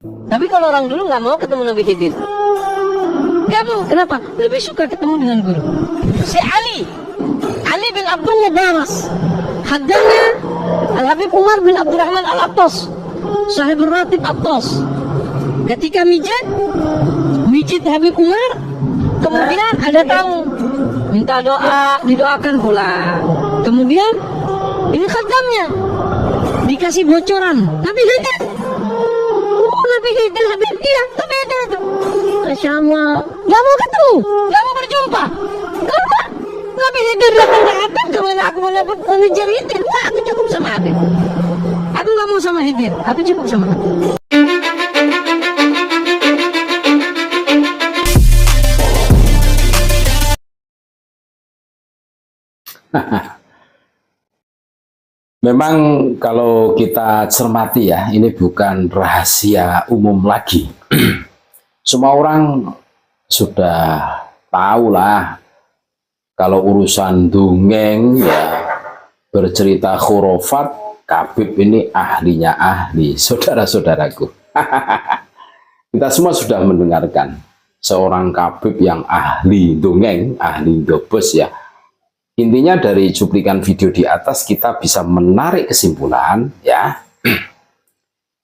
Tapi kalau orang dulu nggak mau ketemu Nabi Khidir. Nggak mau. Kenapa? Lebih suka ketemu dengan guru. Si Ali bin Abdullah Baras, haddamnya Al-Habib Umar bin Abdurrahman Al-Attas, sahib ratib Attas. Ketika mijit Habib Umar, kemudian ada tamu minta doa, didoakan pula. Kemudian ini khatamnya dikasih bocoran Nabi Khidir. Nabi Khidir Habib, iya Nabi Khidir itu. Masya Allah, nggak mau ketemu, nggak mau berjumpa. Kenapa? Nabi Khidir datang kemana aku mau dapat ngejar Khidir? Nah, aku cukup sama Habib. Aku nggak mau sama Khidir, aku cukup sama Habib. Memang kalau kita cermati ya, ini bukan rahasia umum lagi. Semua orang sudah tahu lah kalau urusan dongeng ya, bercerita khurafat, Habib ini ahlinya ahli, saudara-saudaraku. Kita semua sudah mendengarkan seorang Habib yang ahli dongeng, ahli dobes ya. Intinya dari cuplikan video di atas kita bisa menarik kesimpulan ya,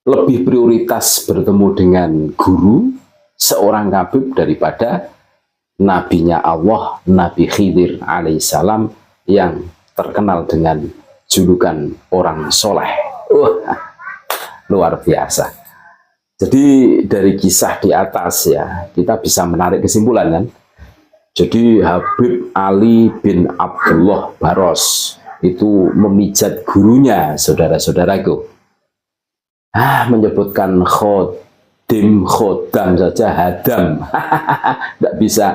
lebih prioritas bertemu dengan guru seorang Habib daripada nabinya Allah, Nabi Khidir alaihissalam yang terkenal dengan julukan orang soleh. Luar biasa. Jadi dari kisah di atas ya, kita bisa menarik kesimpulan kan. Jadi Habib Ali bin Abdullah Baros itu memijat gurunya, saudara-saudaraku. Menyebutkan khodam saja hadam. Tidak bisa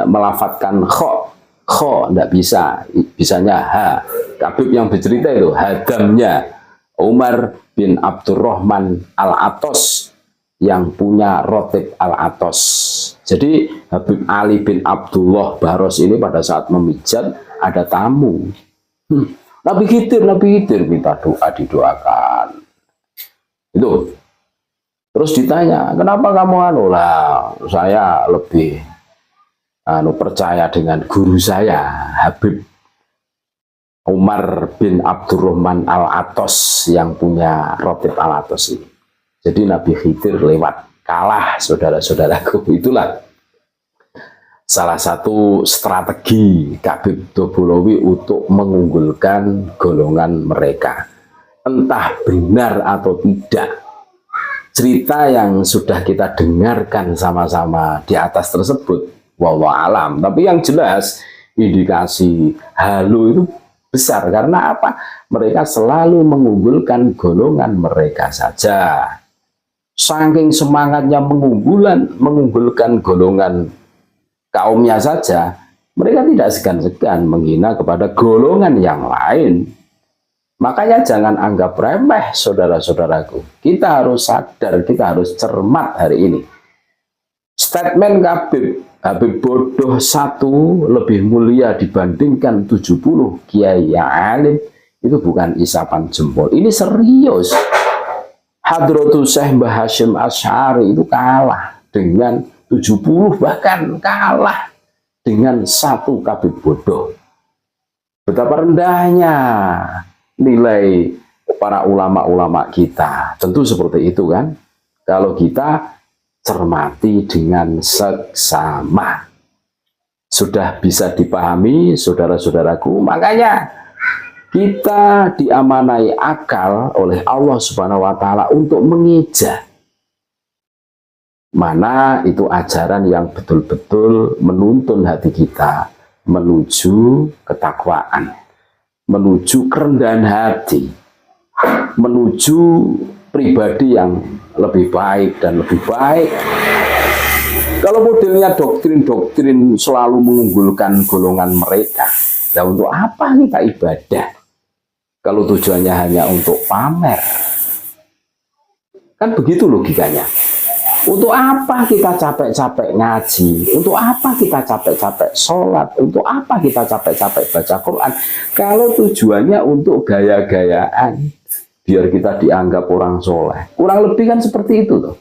melafatkan kho, tidak bisa. Bisanya ha. Habib yang bercerita itu hadamnya Umar bin Abdurrahman Al-Attas yang punya rotib Al-Attas. Jadi Habib Ali bin Abdullah Baros ini pada saat memijat ada tamu. Nabi Khidir minta doa, didoakan. Itu. Terus ditanya, kenapa kamu saya lebih percaya dengan guru saya, Habib Umar bin Abdurrahman Al-Attas yang punya rotib Al-Attas ini. Jadi Nabi Khidir lewat, kalah saudara-saudaraku. Itulah salah satu strategi Habib Dobolowi untuk mengunggulkan golongan mereka. Entah benar atau tidak, cerita yang sudah kita dengarkan sama-sama di atas tersebut, wallahu alam. Tapi yang jelas indikasi halu itu besar. Karena apa? Mereka selalu mengunggulkan golongan mereka saja. Saking semangatnya mengunggulkan golongan kaumnya saja, mereka tidak segan-segan menghina kepada golongan yang lain. Makanya jangan anggap remeh saudara-saudaraku. Kita harus sadar, kita harus cermat hari ini. Statement Habib bodoh satu lebih mulia dibandingkan 70 kiai yang alim, itu bukan isapan jempol. Ini serius. Hadratus Syekh Mbah Hashim Asy'ari itu kalah dengan 70, bahkan kalah dengan satu Habib bodoh. Betapa rendahnya nilai para ulama-ulama kita. Tentu seperti itu kan. Kalau kita cermati dengan seksama. Sudah bisa dipahami saudara-saudaraku. Makanya kita diamanai akal oleh Allah Subhanahu wa Ta'ala untuk mengeja mana itu ajaran yang betul-betul menuntun hati kita menuju ketakwaan, menuju kerendahan hati, menuju pribadi yang lebih baik dan lebih baik. Kalau modelnya doktrin-doktrin selalu mengunggulkan golongan mereka, ya untuk apa kita ibadah? Kalau tujuannya hanya untuk pamer, kan begitu logikanya. Untuk apa kita capek-capek ngaji? Untuk apa kita capek-capek sholat? Untuk apa kita capek-capek baca Quran? Kalau tujuannya untuk gaya-gayaan, biar kita dianggap orang soleh. Kurang lebih kan seperti itu tuh.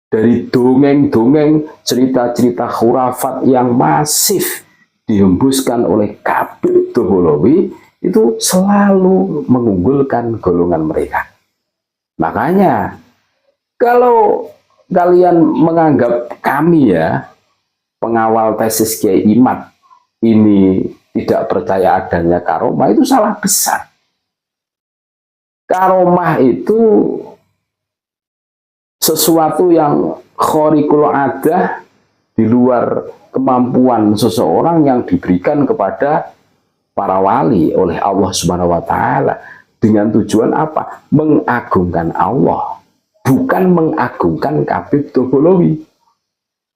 Dari dongeng-dongeng, cerita-cerita khurafat yang masif dihembuskan oleh Khabib Doholowi itu selalu mengunggulkan golongan mereka. Makanya kalau kalian menganggap kami ya pengawal tesis Kiai Imad ini tidak percaya adanya karomah, itu salah besar. Karomah itu sesuatu yang khariqul adah, di luar kemampuan seseorang yang diberikan kepada para wali oleh Allah Subhanahu wa taala dengan tujuan apa? Mengagungkan Allah, bukan mengagungkan Khabib Doholowi.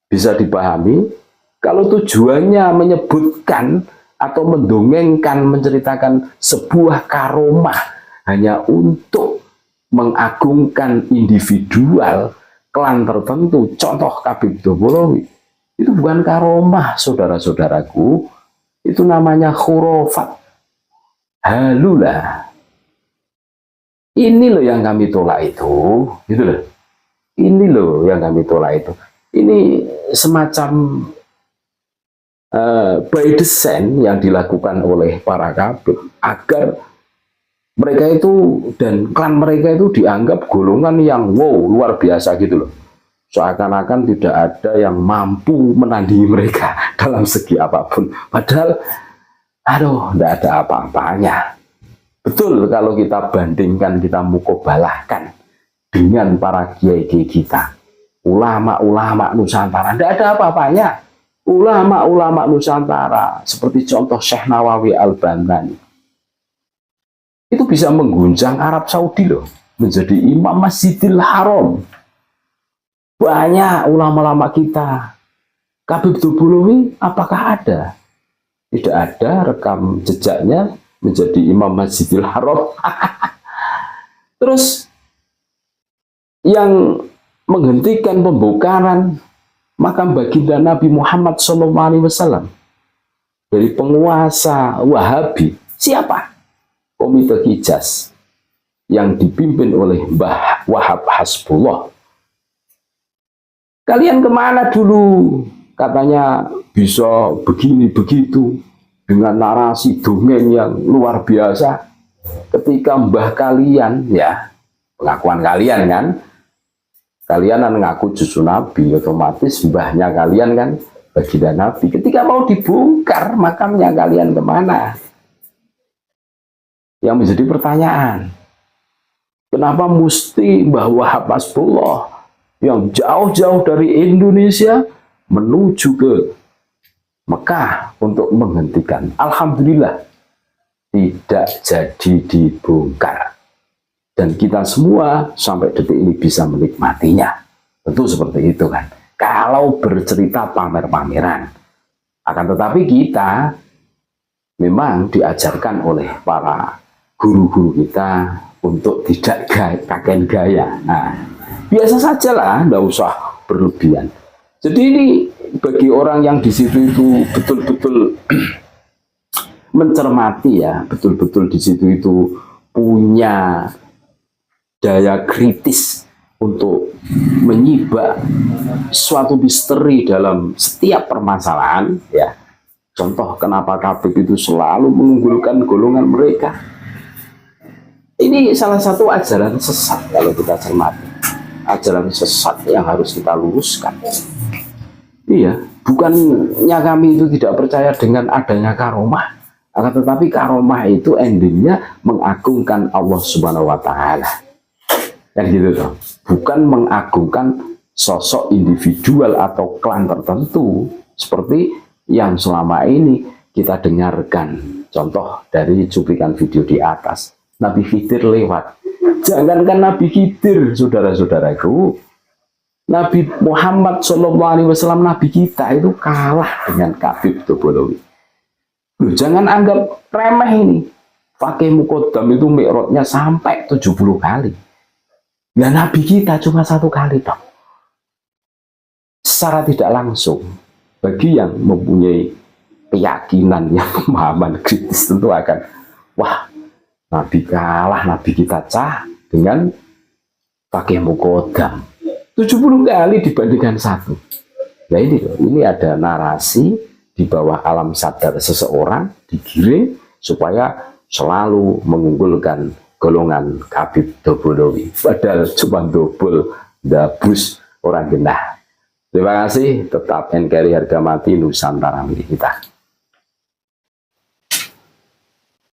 Bisa dipahami kalau tujuannya menyebutkan atau mendongengkan, menceritakan sebuah karomah hanya untuk mengagungkan individual klan tertentu, contoh Khabib Doholowi, itu bukan karomah, saudara-saudaraku. Itu namanya khurafat, halulah. Ini loh yang kami tolak itu, gitu loh. Ini loh yang kami tolak itu. Ini semacam by design yang dilakukan oleh para Khabib agar mereka itu dan klan mereka itu dianggap golongan yang wow, luar biasa gitu loh. Seakan-akan tidak ada yang mampu menandingi mereka dalam segi apapun. Padahal, aduh, tidak ada apa-apanya. Betul kalau kita bandingkan, kita mukobalahkan dengan para kiai-kiai kita. Ulama-ulama Nusantara, tidak ada apa-apanya. Ulama-ulama Nusantara, seperti contoh Syekh Nawawi Al-Bantani, itu bisa mengguncang Arab Saudi loh, menjadi imam Masjidil Haram. Banyak ulama-ulama kita. Khabib Doholowi apakah ada? Tidak ada rekam jejaknya menjadi imam Masjidil Haram. Terus yang menghentikan pembongkaran makam baginda Nabi Muhammad SAW dari penguasa Wahabi, siapa? Komite Hijaz yang dipimpin oleh Mbah Wahab Hasbullah. Kalian kemana dulu? Katanya bisa begini begitu dengan narasi dongeng yang luar biasa. Ketika mbah kalian, ya pengakuan kalian kan, kalian ngaku cucu Nabi, otomatis mbahnya kalian kan baginda Nabi. Ketika mau dibongkar makamnya, kalian kemana? Yang menjadi pertanyaan, kenapa mesti Mbah Wahab Hasbullah yang jauh-jauh dari Indonesia menuju ke Mekah untuk menghentikan? Alhamdulillah tidak jadi dibongkar, dan kita semua sampai detik ini bisa menikmatinya. Tentu seperti itu kan, kalau bercerita pamer-pameran. Akan tetapi kita memang diajarkan oleh para guru-guru kita untuk tidak kakek gaya. Nah, biasa saja lah, nggak usah berlebihan. Jadi ini bagi orang yang di situ itu betul-betul mencermati ya, betul-betul di situ itu punya daya kritis untuk menyibak suatu misteri dalam setiap permasalahan ya. Contoh kenapa Khabib itu selalu mengunggulkan golongan mereka. Ini salah satu ajaran sesat kalau kita cermati. Ajaran sesat yang harus kita luruskan. Iya, bukannya kami itu tidak percaya dengan adanya karomah, akan tetapi karomah itu endingnya mengagungkan Allah Subhanahu wa taala. Kan gitu toh. Bukan mengagungkan sosok individual atau klan tertentu seperti yang selama ini kita dengarkan. Contoh dari cuplikan video di atas, Nabi Khidir lewat. Jangankan Nabi Khidir, saudara-saudaraku, Nabi Muhammad SAW, Nabi kita itu kalah dengan Khabib Doholowi. Loh, jangan anggap remeh ini. Fakih Muqaddam itu mi'rajnya sampai 70 kali. Nah, Nabi kita cuma 1 kali toh. Secara tidak langsung, bagi yang mempunyai keyakinan, yang pemahaman kritis tentu akan, wah, Nabi kalah, Nabi kita cah dengan pakai mukodam 70 kali dibandingkan 1. Nah ini ada narasi di bawah alam sadar seseorang digiring supaya selalu mengunggulkan golongan Habib Dobolowi, padahal cuma dobol dabus orang genah. Terima kasih, tetap NKRI harga mati, Nusantara milik kita.